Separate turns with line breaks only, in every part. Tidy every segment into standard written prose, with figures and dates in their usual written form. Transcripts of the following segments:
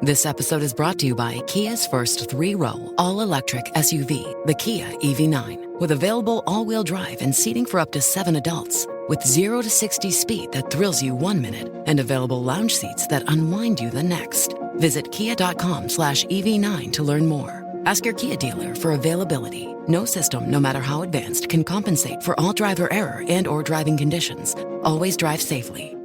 This episode is brought to you by Kia's first three-row, all-electric SUV, the Kia EV9, with available all-wheel drive and seating for up to 7 adults, with 0 to 60 speed that thrills you 1 minute and available lounge seats that unwind you the next. Visit kia.com/EV9 to learn more. Ask your Kia dealer for availability. No system, no matter how advanced, can compensate for all driver error and or driving conditions. Always drive safely.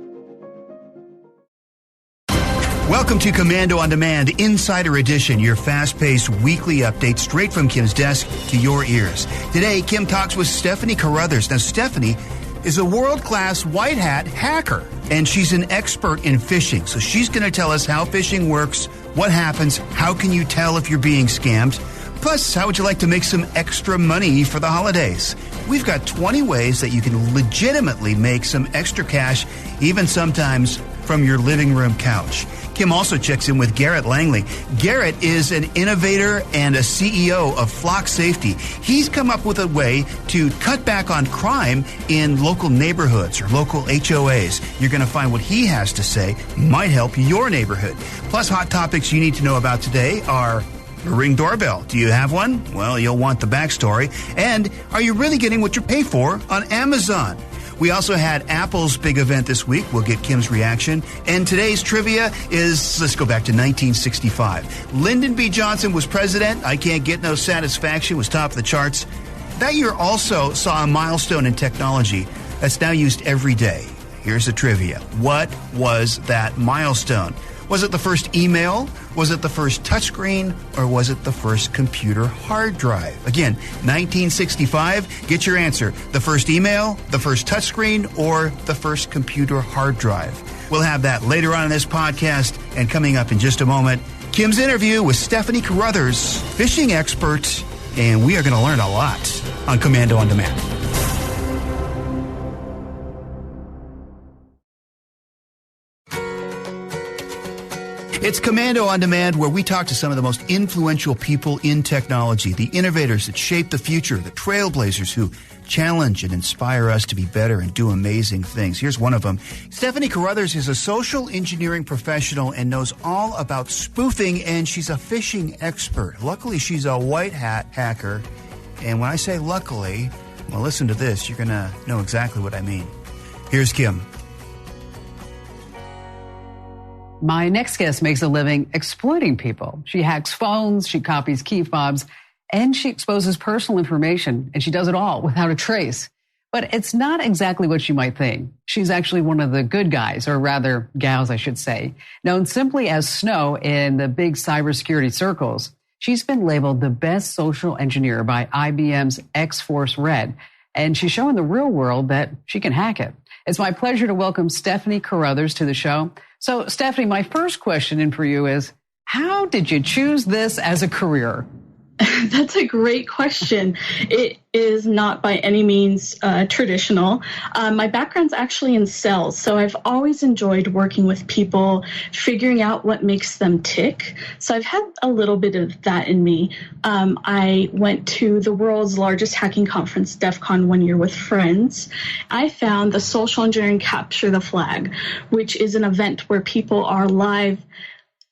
Welcome to Commando on Demand Insider Edition, your fast-paced weekly update straight from Kim's desk to your ears. Today, Kim talks with Stephanie Carruthers. Now, Stephanie is a world-class white hat hacker, and she's an expert in phishing. So she's going to tell us how phishing works, what happens, how can you tell if you're being scammed, plus how would you like to make some extra money for the holidays. We've got 20 ways that you can legitimately make some extra cash, even sometimes from your living room couch. Kim also checks in with Garrett Langley. Garrett is an innovator and a CEO of Flock Safety. He's come up with a way to cut back on crime in local neighborhoods or local HOAs. You're going to find what he has to say might help your neighborhood. Plus, hot topics you need to know about today are a Ring doorbell. Do you have one? Well, you'll want the backstory. And are you really getting what you pay for on Amazon? We also had Apple's big event this week. We'll get Kim's reaction. And today's trivia is, let's go back to 1965. Lyndon B. Johnson was president. I Can't Get No Satisfaction was top of the charts. That year also saw a milestone in technology that's now used every day. Here's the trivia. What was that milestone? Was it the first email? Was it the first touchscreen? Or was it the first computer hard drive? Again, 1965. Get your answer. The first email, the first touchscreen, or the first computer hard drive? We'll have that later on in this podcast. And coming up in just a moment, Kim's interview with Stephanie Carruthers, phishing expert. And we are going to learn a lot on Commando on Demand. It's Commando on Demand, where we talk to some of the most influential people in technology, the innovators that shape the future, the trailblazers who challenge and inspire us to be better and do amazing things. Here's one of them. Stephanie Carruthers is a social engineering professional and knows all about spoofing, and she's a phishing expert. Luckily, she's a white hat hacker. And when I say luckily, well, listen to this. You're going to know exactly what I mean. Here's Kim.
My next guest makes a living exploiting people. She hacks phones, she copies key fobs, and she exposes personal information, and she does it all without a trace. But it's not exactly what you might think. She's actually one of the good guys, or rather gals, I should say, known simply as Snow in the big cybersecurity circles. She's been labeled the best social engineer by IBM's X-Force Red, and she's showing the real world that she can hack it. It's my pleasure to welcome Stephanie Carruthers to the show. So, Stephanie, my first question in for you is, how did you choose this as a career?
That's a great question. It is not by any means traditional. My background's actually in sales, so I've always enjoyed working with people, figuring out what makes them tick. So I've had a little bit of that in me. I went to the world's largest hacking conference, DEF CON, 1 year with friends. I found the Social Engineering Capture the Flag, which is an event where people are live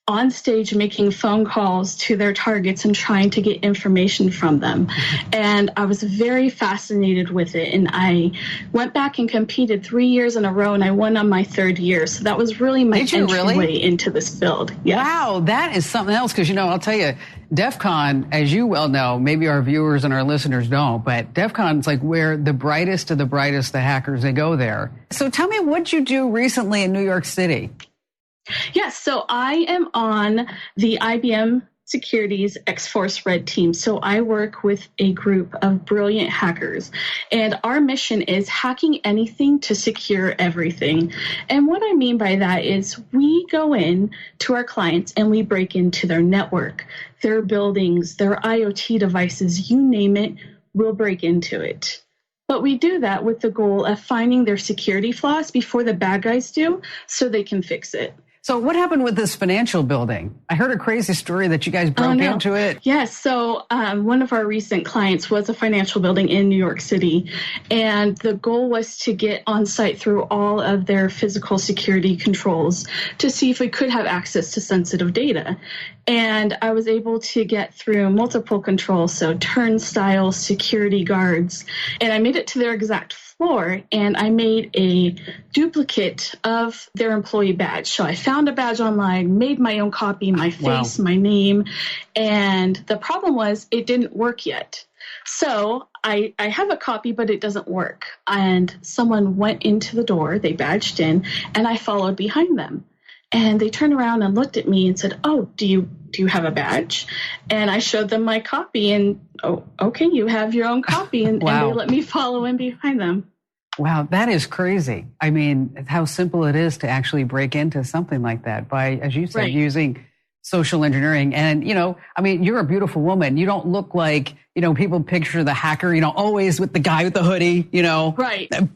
on stage making phone calls to their targets and trying to get information from them. And I was very fascinated with it. And I went back and competed 3 years in a row, and I won on my third year. So that was really my entryway into this field. Yes.
Wow, that is something else. Because, I'll tell you, DEF CON, as you well know, maybe our viewers and our listeners don't, but DEF CON is like where the brightest of the brightest, the hackers, they go there. So tell me, what'd you do recently in New York City?
Yes, so I am on the IBM Securities X-Force Red team. So I work with a group of brilliant hackers, and our mission is hacking anything to secure everything. And what I mean by that is we go in to our clients and we break into their network, their buildings, their IoT devices, you name it, we'll break into it. But we do that with the goal of finding their security flaws before the bad guys do, so they can fix it.
So what happened with this financial building? I heard a crazy story that you guys broke into it.
Yes. So one of our recent clients was a financial building in New York City. And the goal was to get on site through all of their physical security controls to see if we could have access to sensitive data. And I was able to get through multiple controls, so turnstiles, security guards, and I made it to their exact floor, and I made a duplicate of their employee badge. So I found a badge online, made my own copy, my face, my name, and the problem was it didn't work yet. So I have a copy, but it doesn't work. And someone went into the door, they badged in, and I followed behind them. And they turned around and looked at me and said, "Oh, do you have a badge?" And I showed them my copy, and "Oh, okay, you have your own copy." And, and they let me follow in behind them.
Wow, that is crazy. I mean, how simple it is to actually break into something like that by, as you said, using social engineering. And, I mean, you're a beautiful woman. You don't look like, people picture the hacker, always with the guy with the hoodie,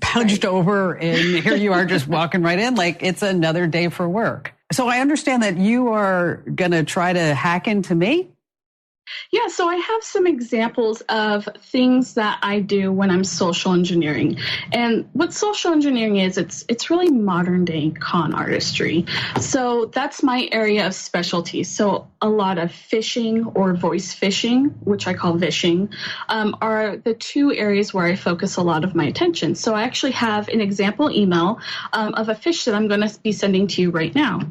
punched over, and here you are just walking right in like it's another day for work. So I understand that you are going to try to hack into me?
Yeah, so I have some examples of things that I do when I'm social engineering. And what social engineering is, it's really modern day con artistry. So that's my area of specialty. So a lot of phishing or voice phishing, which I call vishing, are the two areas where I focus a lot of my attention. So I actually have an example email of a phish that I'm going to be sending to you right now.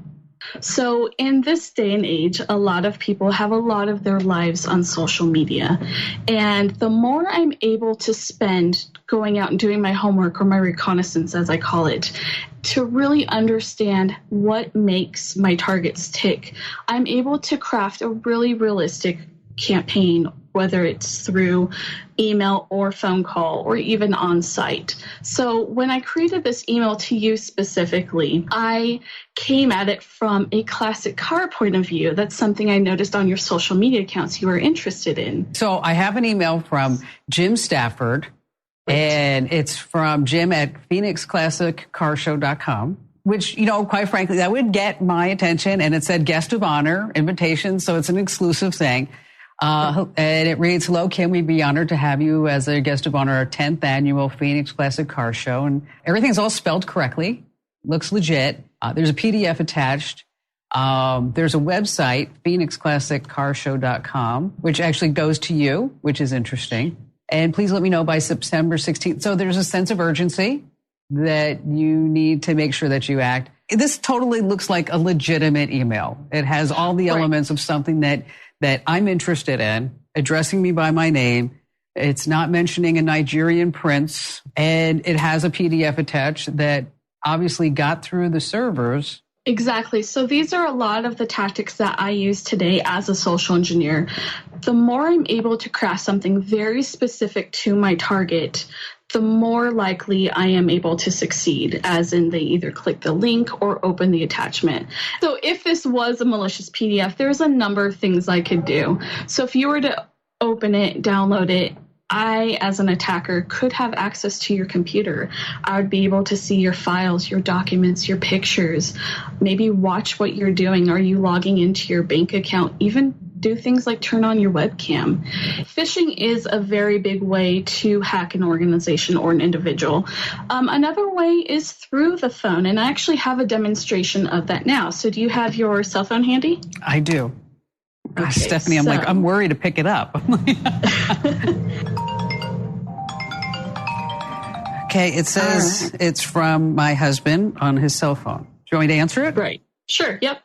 So in this day and age, a lot of people have a lot of their lives on social media. And the more I'm able to spend going out and doing my homework or my reconnaissance, as I call it, to really understand what makes my targets tick, I'm able to craft a really realistic campaign, whether it's through email or phone call or even on site. So when I created this email to you specifically, I came at it from a classic car point of view. That's something I noticed on your social media accounts you were interested in.
So I have an email from Jim Stafford, and it's from Jim at PhoenixClassicCarShow.com. Which, quite frankly, that would get my attention. And it said guest of honor, invitation. So it's an exclusive thing. And it reads, "Hello, Kim, we'd be honored to have you as a guest of honor at our 10th annual Phoenix Classic Car Show." And everything's all spelled correctly. Looks legit. There's a PDF attached. There's a website, PhoenixClassicCarshow.com, which actually goes to you, which is interesting. And please let me know by September 16th. So there's a sense of urgency that you need to make sure that you act. This totally looks like a legitimate email. It has all the elements of something that I'm interested in, addressing me by my name. It's not mentioning a Nigerian prince, and it has a PDF attached that obviously got through the servers.
Exactly. So these are a lot of the tactics that I use today as a social engineer. The more I'm able to craft something very specific to my target, the more likely I am able to succeed, as in they either click the link or open the attachment. So if this was a malicious PDF, there's a number of things I could do. So if you were to open it, download it, I, as an attacker, could have access to your computer. I would be able to see your files, your documents, your pictures, maybe watch what you're doing. Are you logging into your bank account? Even do things like turn on your webcam. Phishing is a very big way to hack an organization or an individual. Another way is through the phone, and I actually have a demonstration of that now. So do you have your cell phone handy?
I do. Gosh, okay, Stephanie, I'm worried to pick it up. Okay, it says it's from my husband on his cell phone. Do you want me to answer it?
Right. Sure, yep.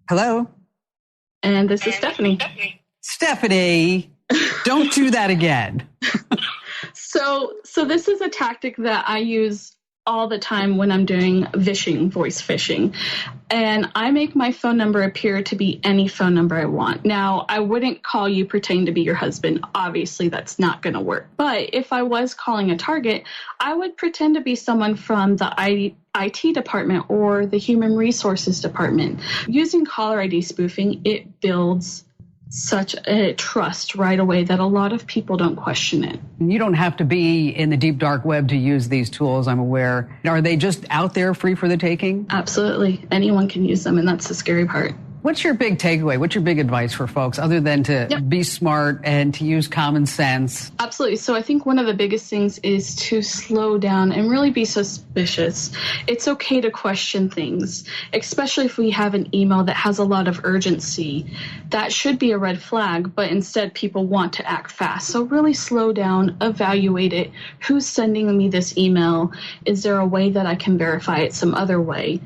Hello?
And this is Stephanie.
Stephanie, don't do that again.
So this is a tactic that I use all the time when I'm doing vishing, voice phishing. And I make my phone number appear to be any phone number I want. Now, I wouldn't call you pretending to be your husband. Obviously, that's not going to work. But if I was calling a target, I would pretend to be someone from the IT department or the human resources department. Using caller ID spoofing, it builds such a trust right away that a lot of people don't question it.
You don't have to be in the deep dark web to use these tools, I'm aware. Are they just out there free for the taking?
Absolutely. Anyone can use them, and that's the scary part.
What's your big takeaway? What's your big advice for folks other than to be smart and to use common sense?
Absolutely. So I think one of the biggest things is to slow down and really be suspicious. It's okay to question things, especially if we have an email that has a lot of urgency. That should be a red flag, but instead people want to act fast. So really slow down, evaluate it. Who's sending me this email? Is there a way that I can verify it some other way?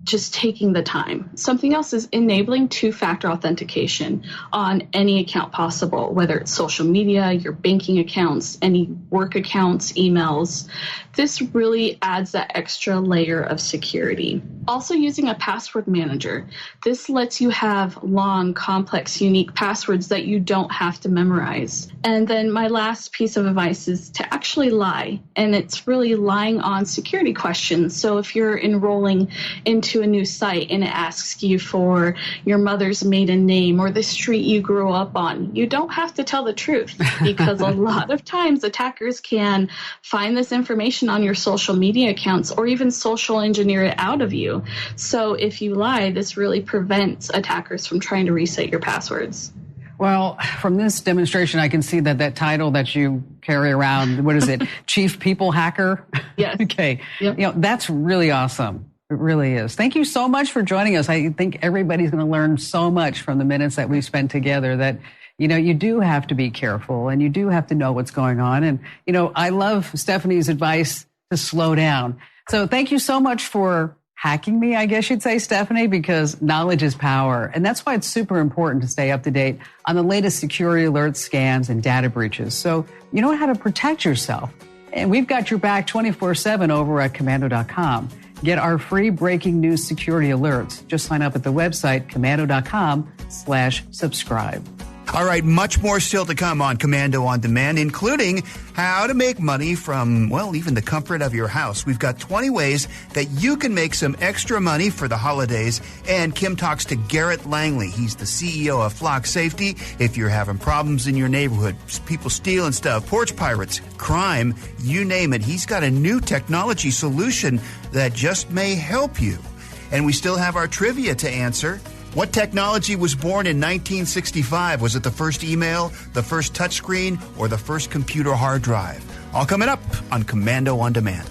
Just taking the time. Something else is enabling two-factor authentication on any account possible, whether it's social media, your banking accounts, any work accounts, emails. This really adds that extra layer of security. Also using a password manager. This lets you have long, complex, unique passwords that you don't have to memorize. And then my last piece of advice is to actually lie. And it's really lying on security questions. So if you're enrolling into a new site and it asks you for your mother's maiden name or the street you grew up on, you don't have to tell the truth, because a lot of times attackers can find this information on your social media accounts or even social engineer it out of you. So if you lie, this really prevents attackers from trying to reset your passwords.
Well, from this demonstration, I can see that title that you carry around, what is it, Chief People Hacker?
Yes.
Okay.
Yep.
That's really awesome. It really is. Thank you so much for joining us. I think everybody's going to learn so much from the minutes that we've spent together that, you do have to be careful and you do have to know what's going on. And, I love Stephanie's advice to slow down. So thank you so much for hacking me, I guess you'd say, Stephanie, because knowledge is power. And that's why it's super important to stay up to date on the latest security alerts, scams, and data breaches. So you know how to protect yourself. And we've got your back 24/7 over at Komando.com. Get our free breaking news security alerts. Just sign up at the website, Komando.com/subscribe.
All right, much more still to come on Komando on Demand, including how to make money from, even the comfort of your house. We've got 20 ways that you can make some extra money for the holidays. And Kim talks to Garrett Langley. He's the CEO of Flock Safety. If you're having problems in your neighborhood, people stealing stuff, porch pirates, crime, you name it, he's got a new technology solution that just may help you. And we still have our trivia to answer. What technology was born in 1965? Was it the first email, the first touchscreen, or the first computer hard drive? All coming up on Komando on Demand.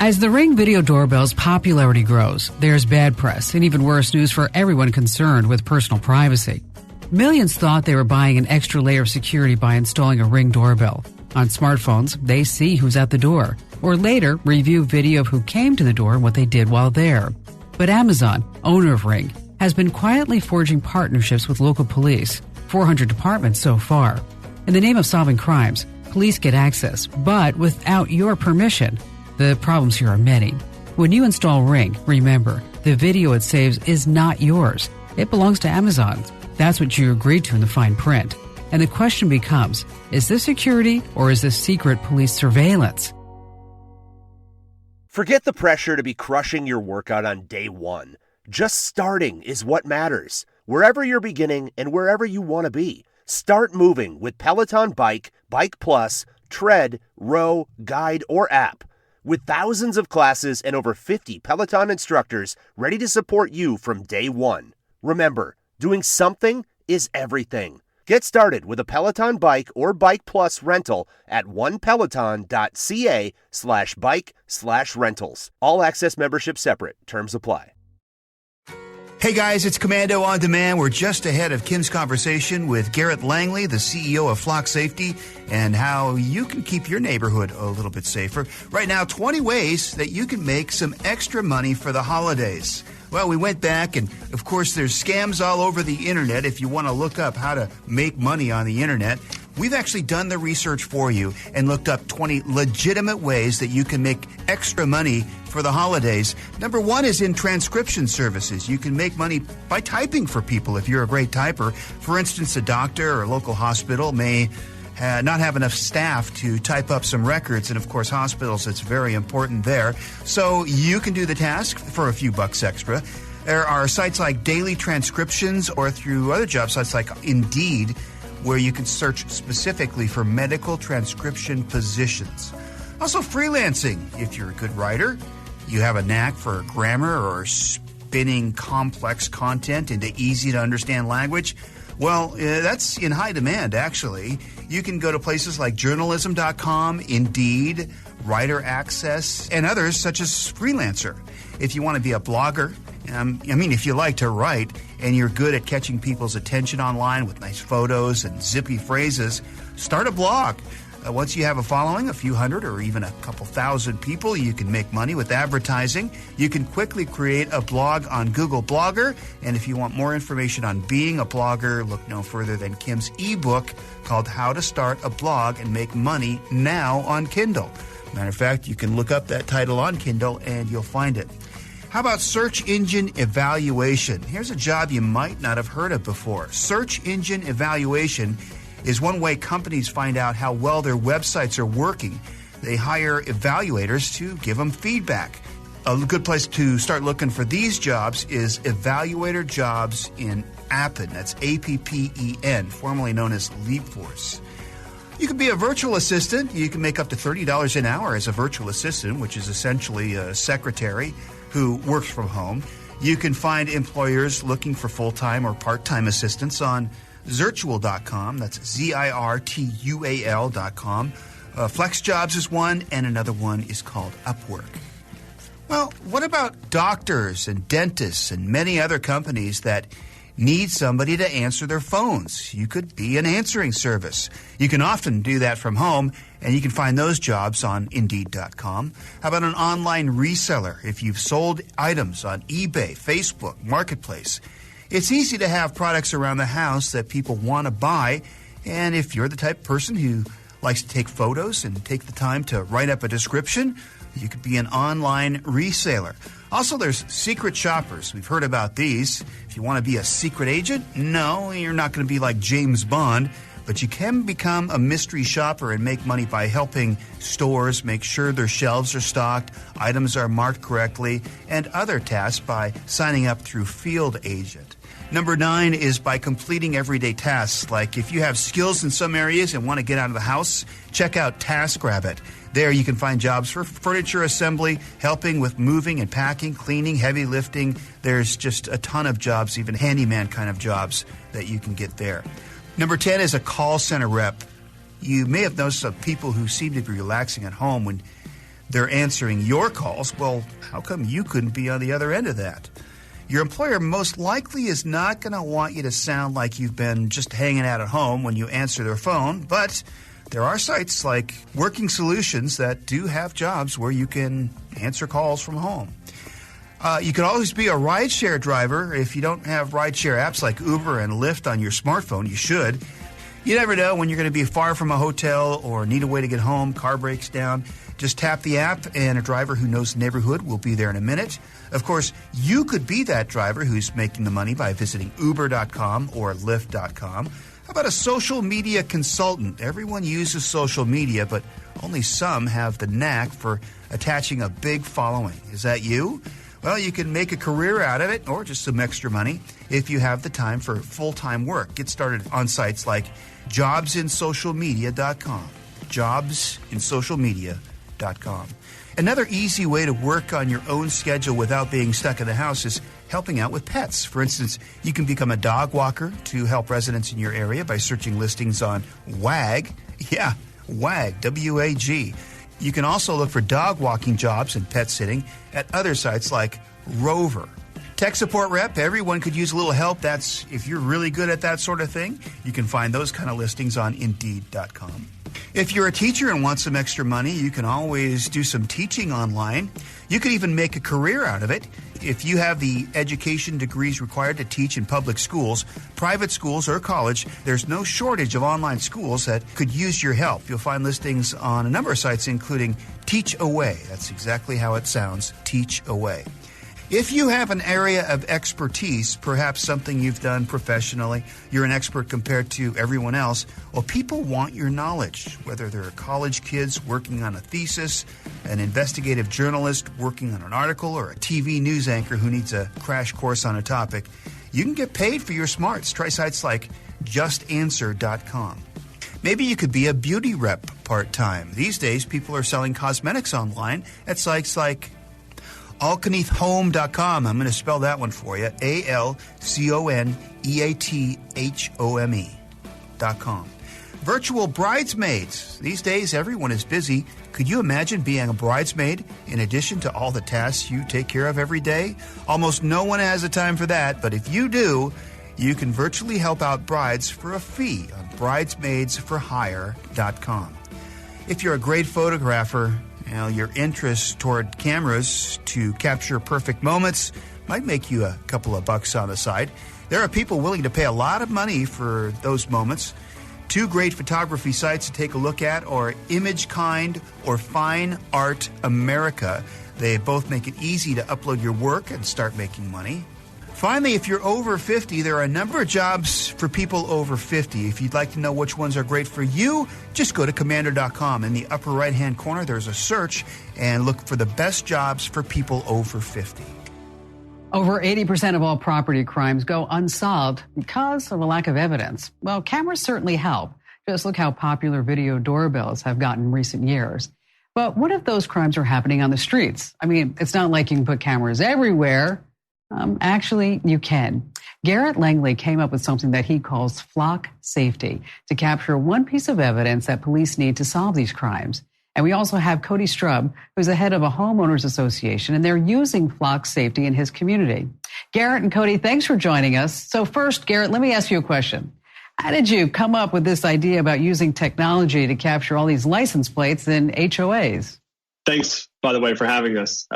As the Ring video doorbell's popularity grows, there's bad press and even worse news for everyone concerned with personal privacy. Millions thought they were buying an extra layer of security by installing a Ring doorbell. On smartphones, they see who's at the door, or later review video of who came to the door and what they did while there. But Amazon, owner of Ring, has been quietly forging partnerships with local police, 400 departments so far. In the name of solving crimes, police get access, but without your permission. The problems here are many. When you install Ring, remember, the video it saves is not yours. It belongs to Amazon. That's what you agreed to in the fine print. And the question becomes, is this security or is this secret police surveillance?
Forget the pressure to be crushing your workout on day one. Just starting is what matters. Wherever you're beginning and wherever you want to be, start moving with Peloton Bike, Bike Plus, Tread, Row, Guide, or app. With thousands of classes and over 50 Peloton instructors ready to support you from day one. Remember, doing something is everything. Get started with a Peloton Bike or Bike Plus rental at onepeloton.ca/bike/rentals. All access membership separate. Terms apply.
Hey guys, it's Komando on Demand. We're just ahead of Kim's conversation with Garrett Langley, the CEO of Flock Safety, and how you can keep your neighborhood a little bit safer. Right now, 20 ways that you can make some extra money for the holidays. Well, we went back, and of course, there's scams all over the internet. If you want to look up how to make money on the internet, we've actually done the research for you and looked up 20 legitimate ways that you can make extra money for the holidays. Number one is in transcription services. You can make money by typing for people if you're a great typer. For instance, a doctor or a local hospital may not have enough staff to type up some records, and of course hospitals, it's very important there. So you can do the task for a few bucks extra. There are sites like Daily Transcriptions or through other job sites like Indeed, where you can search specifically for medical transcription positions. Also freelancing. If you're a good writer, you have a knack for grammar or spinning complex content into easy-to-understand language, well, that's in high demand, actually. You can go to places like journalism.com, Indeed, Writer Access, and others such as Freelancer. If you want to be a blogger, if you like to write and you're good at catching people's attention online with nice photos and zippy phrases, start a blog. Once you have a following, a few hundred or even a couple thousand people, you can make money with advertising. You can quickly create a blog on Google Blogger. And if you want more information on being a blogger, look no further than Kim's ebook called How to Start a Blog and Make Money Now on Kindle. Matter of fact, you can look up that title on Kindle and you'll find it. How about search engine evaluation? Here's a job you might not have heard of before. Search engine evaluation is one way companies find out how well their websites are working. They hire evaluators to give them feedback. A good place to start looking for these jobs is Evaluator Jobs in Appen. That's APPEN, formerly known as LeapForce. You can be a virtual assistant. You can make up to $30 an hour as a virtual assistant, which is essentially a secretary who works from home. You can find employers looking for full-time or part-time assistants on Zirtual.com. That's Zirtual.com. FlexJobs is one, and another one is called Upwork. Well, what about doctors and dentists and many other companies that need somebody to answer their phones? You could be an answering service. You can often do that from home, and you can find those jobs on Indeed.com. How about an online reseller? If you've sold items on eBay, Facebook, Marketplace, it's easy to have products around the house that people want to buy, and if you're the type of person who likes to take photos and take the time to write up a description, you could be an online reseller. Also, there's secret shoppers. We've heard about these. If you want to be a secret agent, no, you're not going to be like James Bond, but you can become a mystery shopper and make money by helping stores make sure their shelves are stocked, items are marked correctly, and other tasks by signing up through Field Agent. Number 9 is by completing everyday tasks. Like if you have skills in some areas and want to get out of the house, check out TaskRabbit. There you can find jobs for furniture assembly, helping with moving and packing, cleaning, heavy lifting. There's just a ton of jobs, even handyman kind of jobs that you can get there. Number 10 is a call center rep. You may have noticed of people who seem to be relaxing at home when they're answering your calls. Well, how come you couldn't be on the other end of that? Your employer most likely is not going to want you to sound like you've been just hanging out at home when you answer their phone, but there are sites like Working Solutions that do have jobs where you can answer calls from home. You can always be a rideshare driver. If you don't have rideshare apps like Uber and Lyft on your smartphone, you should. You never know when you're going to be far from a hotel or need a way to get home, car breaks down. Just tap the app and a driver who knows the neighborhood will be there in a minute. Of course, you could be that driver who's making the money by visiting Uber.com or Lyft.com. How about a social media consultant? Everyone uses social media, but only some have the knack for attaching a big following. Is that you? Well, you can make a career out of it or just some extra money if you have the time for full-time work. Get started on sites like jobsinsocialmedia.com. Jobsinsocialmedia.com. Another easy way to work on your own schedule without being stuck in the house is helping out with pets. For instance, you can become a dog walker to help residents in your area by searching listings on WAG. Yeah, WAG, W-A-G. You can also look for dog walking jobs and pet sitting at other sites like Rover. Tech support rep, everyone could use a little help. That's if you're really good at that sort of thing. You can find those kind of listings on Indeed.com. If you're a teacher and want some extra money, you can always do some teaching online. You could even make a career out of it. If you have the education degrees required to teach in public schools, private schools, or college, there's no shortage of online schools that could use your help. You'll find listings on a number of sites, including Teach Away. That's exactly how it sounds, Teach Away. If you have an area of expertise, perhaps something you've done professionally, you're an expert compared to everyone else, well, people want your knowledge, whether they're college kids working on a thesis, an investigative journalist working on an article, or a TV news anchor who needs a crash course on a topic. You can get paid for your smarts. Try sites like justanswer.com. Maybe you could be a beauty rep part-time. These days, people are selling cosmetics online at sites like alconeathhome.com. I'm going to spell that one for you. alconeathhome.com. Virtual bridesmaids. These days, everyone is busy. Could you imagine being a bridesmaid in addition to all the tasks you take care of every day? Almost no one has the time for that, but if you do, you can virtually help out brides for a fee on bridesmaidsforhire.com. If you're a great photographer, your interest toward cameras to capture perfect moments might make you a couple of bucks on the side. There are people willing to pay a lot of money for those moments. Two great photography sites to take a look at are ImageKind or Fine Art America. They both make it easy to upload your work and start making money. Finally, if you're over 50, there are a number of jobs for people over 50. If you'd like to know which ones are great for you, just go to commander.com. In the upper right-hand corner, there's a search, and look for the best jobs for people over 50.
Over 80% of all property crimes go unsolved because of a lack of evidence. Well, cameras certainly help. Just look how popular video doorbells have gotten in recent years. But what if those crimes are happening on the streets? I mean, it's not like you can put cameras everywhere. Actually, you can. Garrett Langley came up with something that he calls flock safety to capture one piece of evidence that police need to solve these crimes. And we also have Cody Strub, who's the head of a homeowners association, and they're using flock safety in his community. Garrett and Cody, thanks for joining us. So first, Garrett, let me ask you a question. How did you come up with this idea about using technology to capture all these license plates and HOAs?
Thanks, by the way, for having us.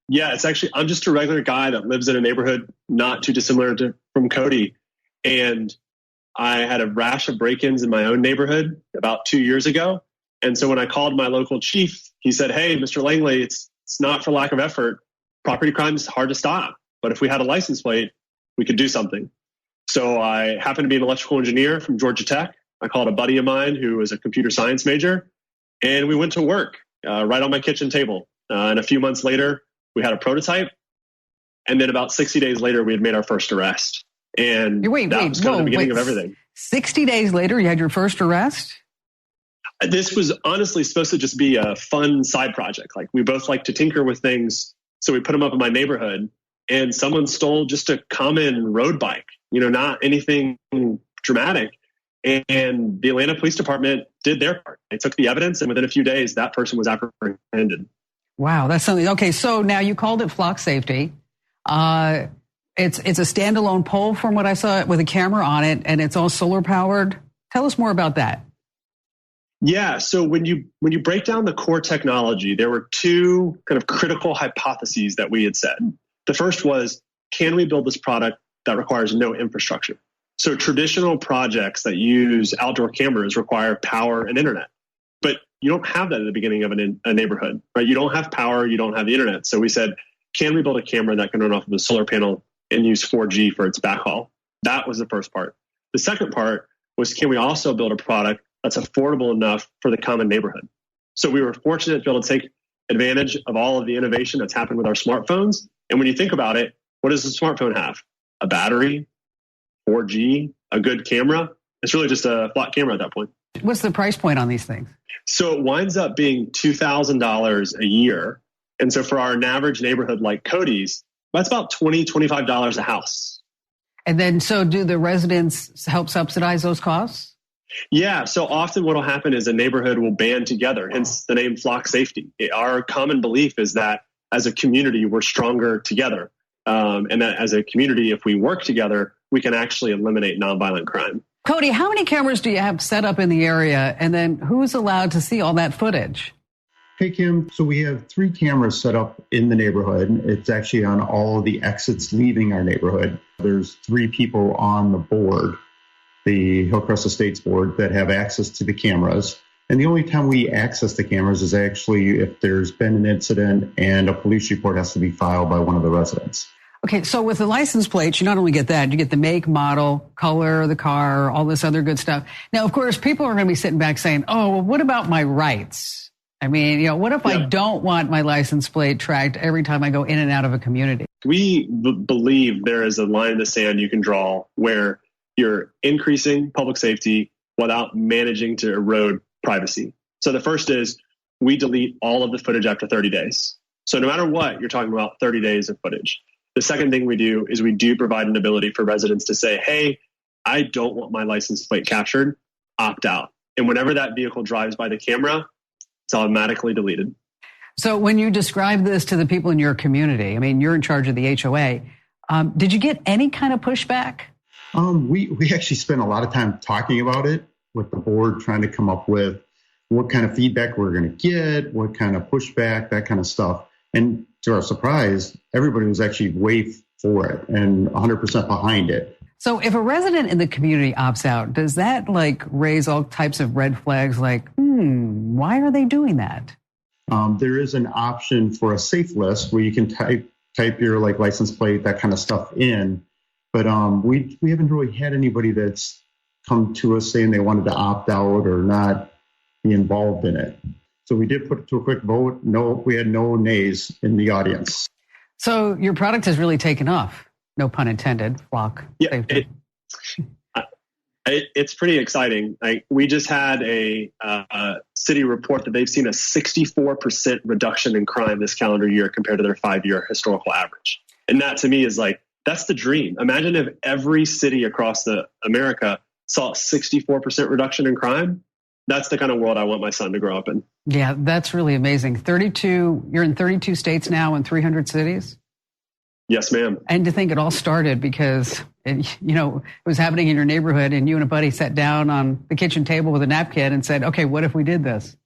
Yeah, it's actually, I'm just a regular guy that lives in a neighborhood not too dissimilar from Cody. And I had a rash of break-ins in my own neighborhood about 2 years ago. And so when I called my local chief, he said, hey, Mr. Langley, it's not for lack of effort. Property crime is hard to stop. But if we had a license plate, we could do something. So I happen to be an electrical engineer from Georgia Tech. I called a buddy of mine who was a computer science major. And we went to work right on my kitchen table. And a few months later, we had a prototype, and then about 60 days later, we had made our first arrest. And that was kind of the beginning of everything.
60 days later, you had your first arrest?
This was honestly supposed to just be a fun side project. Like, we both like to tinker with things, so we put them up in my neighborhood, and someone stole just a common road bike, not anything dramatic. And the Atlanta Police Department did their part. They took the evidence, and within a few days, that person was apprehended.
Wow, that's something. Okay, so now you called it flock safety. It's a standalone pole from what I saw with a camera on it, and it's all solar powered. Tell us more about that.
Yeah, so when you break down the core technology, there were two kind of critical hypotheses that we had said. The first was, can we build this product that requires no infrastructure? So traditional projects that use outdoor cameras require power and internet. But you don't have that at the beginning of a neighborhood, right? You don't have power, you don't have the internet. So we said, can we build a camera that can run off of a solar panel and use 4G for its backhaul? That was the first part. The second part was, can we also build a product that's affordable enough for the common neighborhood? So we were fortunate to be able to take advantage of all of the innovation that's happened with our smartphones. And when you think about it, what does a smartphone have? A battery, 4G, a good camera. It's really just a flat camera at that point.
What's the price point on these things?
So it winds up being $2,000 a year. And so for an average neighborhood like Cody's, that's about $20, $25 a house.
And then, so do the residents help subsidize those costs?
Yeah. So often what will happen is a neighborhood will band together, hence the name flock safety. Our common belief is that as a community, we're stronger together. And that as a community, if we work together, we can actually eliminate nonviolent crime.
Cody, how many cameras do you have set up in the area? And then who's allowed to see all that footage?
Hey, Kim. So we have 3 cameras set up in the neighborhood. It's actually on all of the exits leaving our neighborhood. There's 3 people on the board, the Hillcrest Estates board, that have access to the cameras. And the only time we access the cameras is actually if there's been an incident and a police report has to be filed by one of the residents.
Okay, so with the license plates, you not only get that, you get the make, model, color of the car, all this other good stuff. Now, of course, people are going to be sitting back saying, oh, well, what about my rights? I mean, what if I don't want my license plate tracked every time I go in and out of a community?
We believe there is a line in the sand you can draw where you're increasing public safety without managing to erode privacy. So the first is we delete all of the footage after 30 days. So no matter what, you're talking about 30 days of footage. The second thing we do is we do provide an ability for residents to say, hey, I don't want my license plate captured, opt out. And whenever that vehicle drives by the camera, it's automatically deleted.
So when you describe this to the people in your community, I mean, you're in charge of the HOA. Did you get any kind of pushback?
We actually spent a lot of time talking about it with the board, trying to come up with what kind of feedback we're going to get, what kind of pushback, that kind of stuff. And to our surprise, everybody was actually way for it and 100% behind it.
So if a resident in the community opts out, does that raise all types of red flags why are they doing that?
There is an option for a safe list where you can type your license plate, that kind of stuff in. But we haven't really had anybody that's come to us saying they wanted to opt out or not be involved in it. So we did put it to a quick vote. No, we had no nays in the audience.
So your product has really taken off. No pun intended. Flock.
Yeah, it's pretty exciting. We just had a city report that they've seen a 64% reduction in crime this calendar year compared to their 5-year historical average. And that to me is that's the dream. Imagine if every city across America saw a 64% reduction in crime. That's the kind of world I want my son to grow up in.
Yeah, that's really amazing. You're in 32 states now and 300 cities?
Yes, ma'am.
And to think it all started because, it was happening in your neighborhood and you and a buddy sat down on the kitchen table with a napkin and said, okay, what if we did this?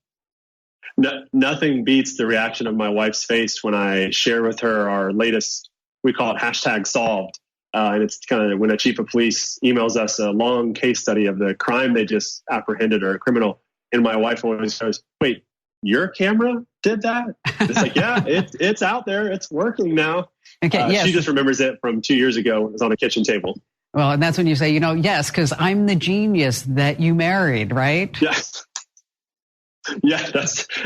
Nothing beats the reaction of my wife's face when I share with her our latest, we call it #solved. And it's kind of when a chief of police emails us a long case study of the crime they just apprehended or a criminal. And my wife always goes, wait, your camera did that? It's yeah, it's out there. It's working now.
Okay, yes.
She just remembers it from 2 years ago. It was on a kitchen table.
Well, and that's when you say, yes, because I'm the genius that you married, right?
Yes. Yeah,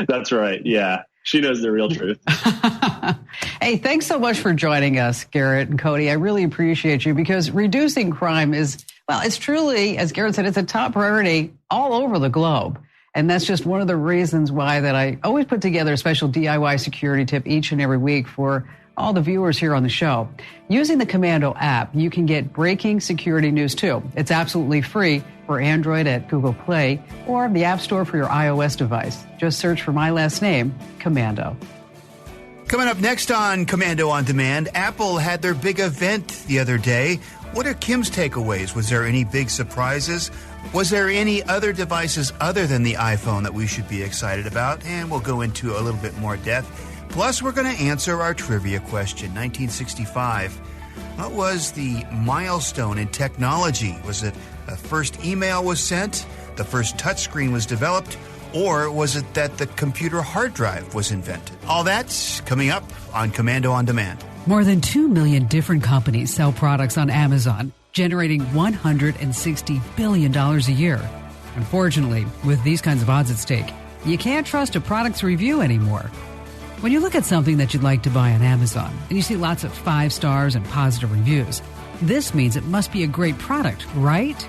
that's right. Yeah. She knows the real truth.
Hey, thanks so much for joining us, Garrett and Cody. I really appreciate you because reducing crime is, it's truly, as Garrett said, it's a top priority all over the globe. And that's just one of the reasons why that I always put together a special DIY security tip each and every week for all the viewers here on the show. Using the Commando app, you can get breaking security news too. It's absolutely free for Android at Google Play or the App Store for your iOS device. Just search for my last name, Commando.
Coming up next on Commando on Demand, Apple had their big event the other day. What are Kim's takeaways? Was there any big surprises? Was there any other devices other than the iPhone that we should be excited about? And we'll go into a little bit more depth. Plus, we're going to answer our trivia question. 1965. What was the milestone in technology? Was it the first email was sent, the first touchscreen was developed, or was it that the computer hard drive was invented? All that's coming up on Commando on Demand.
More than 2 million different companies sell products on Amazon, generating $160 billion a year. Unfortunately, with these kinds of odds at stake, you can't trust a product's review anymore. When you look at something that you'd like to buy on Amazon and you see lots of 5 stars and positive reviews, this means it must be a great product, right?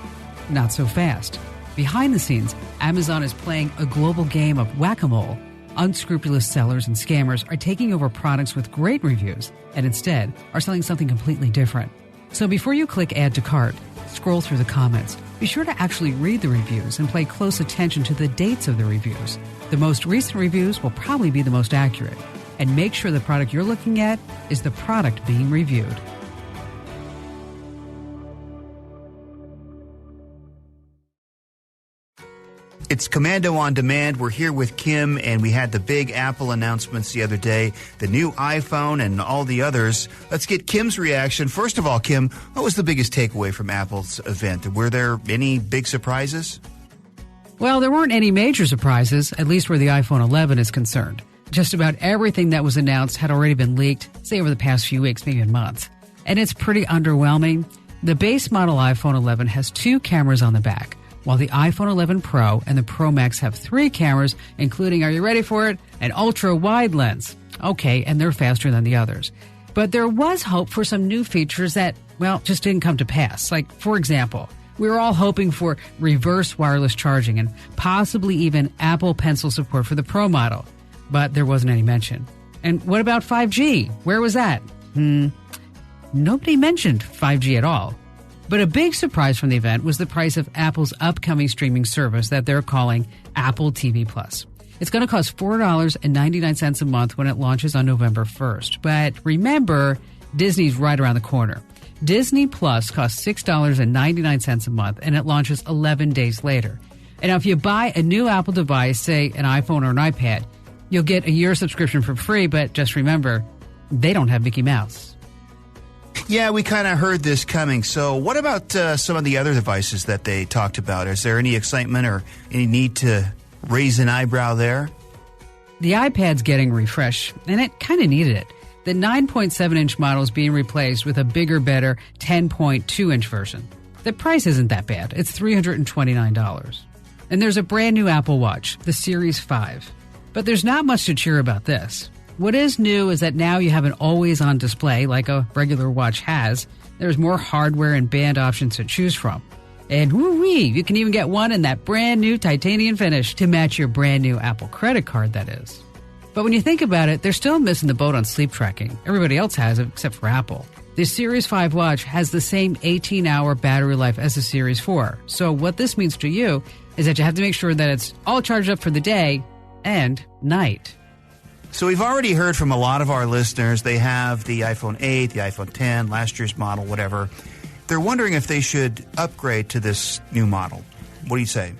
Not so fast. Behind the scenes, Amazon is playing a global game of whack-a-mole. Unscrupulous sellers and scammers are taking over products with great reviews and instead are selling something completely different. So before you click Add to Cart, scroll through the comments. Be sure to actually read the reviews and pay close attention to the dates of the reviews. The most recent reviews will probably be the most accurate. And make sure the product you're looking at is the product being reviewed.
It's Commando on Demand. We're here with Kim, and we had the big Apple announcements the other day, the new iPhone and all the others. Let's get Kim's reaction. First of all, Kim, what was the biggest takeaway from Apple's event? Were there any big surprises?
Well, there weren't any major surprises, at least where the iPhone 11 is concerned. Just about everything that was announced had already been leaked, say over the past few weeks, maybe a month. And it's pretty underwhelming. The base model iPhone 11 has 2 cameras on the back, while the iPhone 11 Pro and the Pro Max have 3 cameras, including, are you ready for it, an ultra-wide lens. Okay, and they're faster than the others. But there was hope for some new features that, well, just didn't come to pass. Like, for example, we were all hoping for reverse wireless charging and possibly even Apple Pencil support for the Pro model. But there wasn't any mention. And what about 5G? Where was that? Nobody mentioned 5G at all. But a big surprise from the event was the price of Apple's upcoming streaming service that they're calling Apple TV Plus. It's going to cost $4.99 a month when it launches on November 1st. But remember, Disney's right around the corner. Disney Plus costs $6.99 a month, and it launches 11 days later. And now if you buy a new Apple device, say an iPhone or an iPad, you'll get a year subscription for free, but just remember, they don't have Mickey Mouse.
Yeah, we kind of heard this coming. So what about some of the other devices that they talked about? Is there any excitement or any need to raise an eyebrow there?
The iPad's getting a refresh, and it kind of needed it. The 9.7-inch model is being replaced with a bigger, better 10.2-inch version. The price isn't that bad. It's $329. And there's a brand new Apple Watch, the Series 5. But there's not much to cheer about this. What is new is that now you have an always-on display like a regular watch has. There's more hardware and band options to choose from. And woo-wee, you can even get one in that brand new titanium finish to match your brand new Apple credit card, that is. But when you think about it, they're still missing the boat on sleep tracking. Everybody else has it except for Apple. The Series 5 watch has the same 18-hour battery life as the Series 4. So what this means to you is that you have to make sure that it's all charged up for the day and night.
So we've already heard from a lot of our listeners. They have the iPhone 8, the iPhone 10, last year's model, whatever. They're wondering if they should upgrade to this new model. What do you say?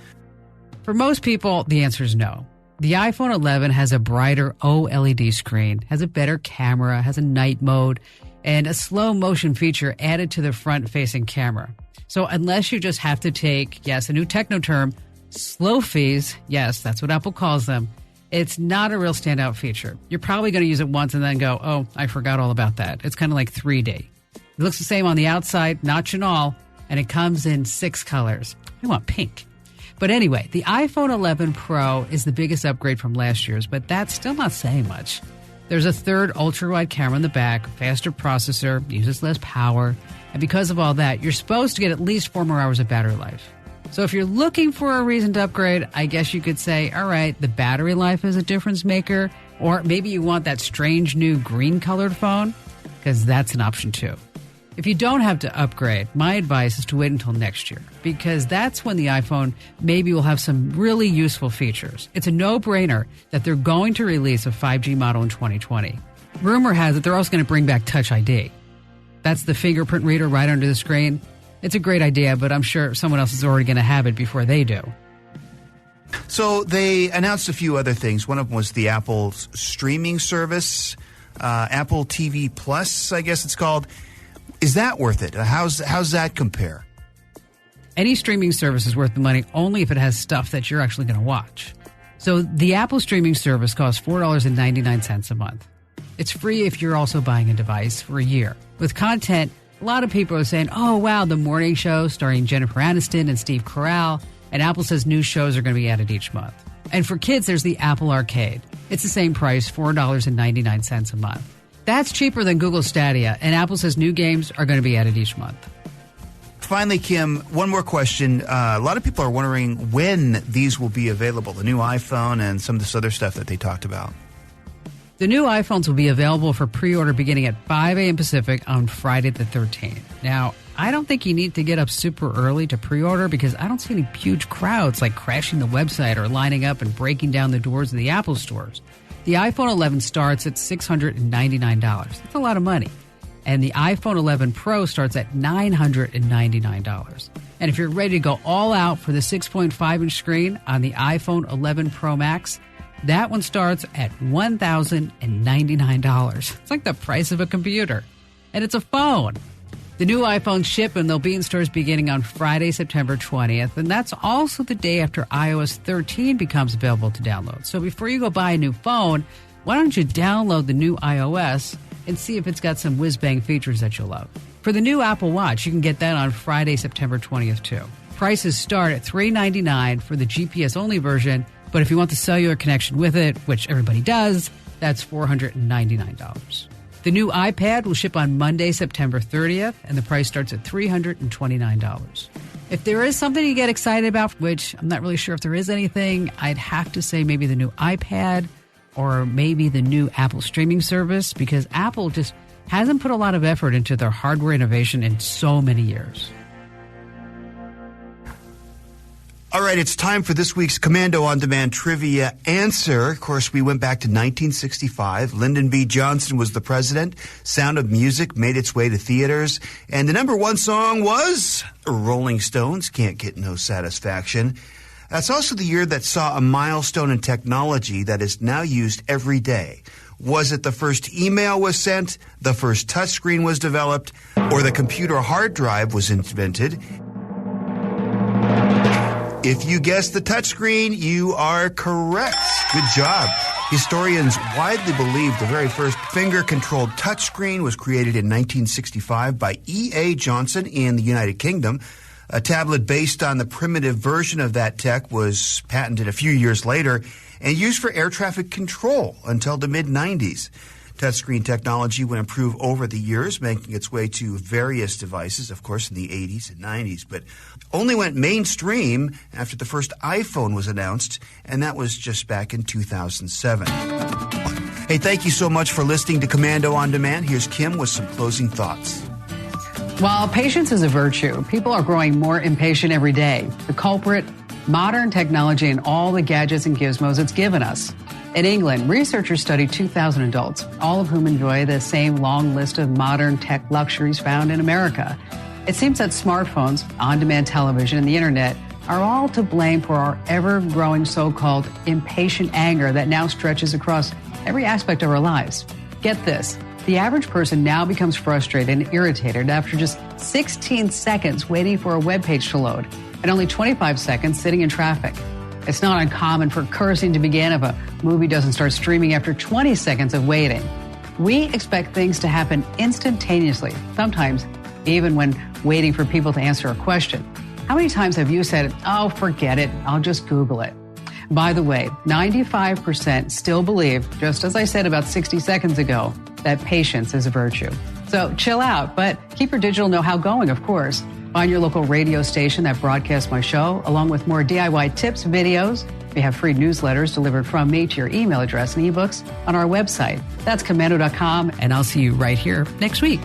For most people, the answer is no. The iPhone 11 has a brighter OLED screen, has a better camera, has a night mode, and a slow motion feature added to the front-facing camera. So unless you just have to take, yes, a new techno term, slow fees, yes, that's what Apple calls them, it's not a real standout feature. You're probably going to use it once and then go, oh, I forgot all about that. It's kind of like 3D. It looks the same on the outside, notch and all, and it comes in 6 colors. I want pink. But anyway, the iPhone 11 Pro is the biggest upgrade from last year's, but that's still not saying much. There's a third ultra-wide camera in the back, faster processor, uses less power, and because of all that, you're supposed to get at least 4 more hours of battery life. So if you're looking for a reason to upgrade, I guess you could say, all right, the battery life is a difference maker, or maybe you want that strange new green-colored phone, because that's an option too. If you don't have to upgrade, my advice is to wait until next year, because that's when the iPhone maybe will have some really useful features. It's a no-brainer that they're going to release a 5G model in 2020. Rumor has it they're also going to bring back Touch ID. That's the fingerprint reader right under the screen. It's a great idea, but I'm sure someone else is already going to have it before they do.
So they announced a few other things. One of them was the Apple's streaming service, Apple TV Plus, I guess it's called. Is that worth it? How's that compare?
Any streaming service is worth the money only if it has stuff that you're actually going to watch. So the Apple streaming service costs $4.99 a month. It's free if you're also buying a device for a year. With content, a lot of people are saying, oh, wow, the morning show starring Jennifer Aniston and Steve Carell, and Apple says new shows are going to be added each month. And for kids, there's the Apple Arcade. It's the same price, $4.99 a month. That's cheaper than Google Stadia, and Apple says new games are going to be added each month.
Finally, Kim, one more question. A lot of people are wondering when these will be available, the new iPhone and some of this other stuff that they talked about.
The new iPhones will be available for pre-order beginning at 5 a.m. Pacific on Friday the 13th. Now, I don't think you need to get up super early to pre-order because I don't see any huge crowds like crashing the website or lining up and breaking down the doors of the Apple stores. The iPhone 11 starts at $699. That's a lot of money. And the iPhone 11 Pro starts at $999. And if you're ready to go all out for the 6.5-inch screen on the iPhone 11 Pro Max, that one starts at $1,099. It's like the price of a computer. And it's a phone. The new iPhones ship and they'll be in stores beginning on Friday, September 20th. And that's also the day after iOS 13 becomes available to download. So before you go buy a new phone, why don't you download the new iOS and see if it's got some whiz-bang features that you'll love. For the new Apple Watch, you can get that on Friday, September 20th, too. Prices start at $399 for the GPS-only version, but if you want the cellular connection with it, which everybody does, that's $499. The new iPad will ship on Monday, September 30th, and the price starts at $329. If there is something you get excited about, which I'm not really sure if there is anything, I'd have to say maybe the new iPad or maybe the new Apple streaming service, because Apple just hasn't put a lot of effort into their hardware innovation in so many years.
All right, it's time for this week's Commando On Demand Trivia Answer. Of course, we went back to 1965. Lyndon B. Johnson was the president. Sound of Music made its way to theaters. And the number one song was Rolling Stones' Can't Get No Satisfaction. That's also the year that saw a milestone in technology that is now used every day. Was it the first email was sent, the first touchscreen was developed, or the computer hard drive was invented? If you guessed the touchscreen, you are correct. Good job. Historians widely believe the very first finger-controlled touchscreen was created in 1965 by E.A. Johnson in the United Kingdom. A tablet based on the primitive version of that tech was patented a few years later and used for air traffic control until the mid-90s. Touchscreen technology would improve over the years, making its way to various devices, of course, in the 80s and 90s, but only went mainstream after the first iPhone was announced, and that was just back in 2007. Hey, thank you so much for listening to Commando On Demand. Here's Kim with some closing thoughts.
While patience is a virtue, people are growing more impatient every day. The culprit, modern technology and all the gadgets and gizmos it's given us. In England, researchers studied 2,000 adults, all of whom enjoy the same long list of modern tech luxuries found in America. It seems that smartphones, on-demand television, and the internet are all to blame for our ever-growing so-called impatient anger that now stretches across every aspect of our lives. Get this. The average person now becomes frustrated and irritated after just 16 seconds waiting for a web page to load and only 25 seconds sitting in traffic. It's not uncommon for cursing to begin if a movie doesn't start streaming after 20 seconds of waiting. We expect things to happen instantaneously, sometimes even when waiting for people to answer a question. How many times have you said, "Oh, forget it, I'll just Google it"? By the way, 95% still believe, just as I said about 60 seconds ago, that patience is a virtue. So chill out, but keep your digital know-how going, of course. Find your local radio station that broadcasts my show, along with more DIY tips, videos. We have free newsletters delivered from me to your email address and ebooks on our website. That's commando.com, and I'll see you right here next week.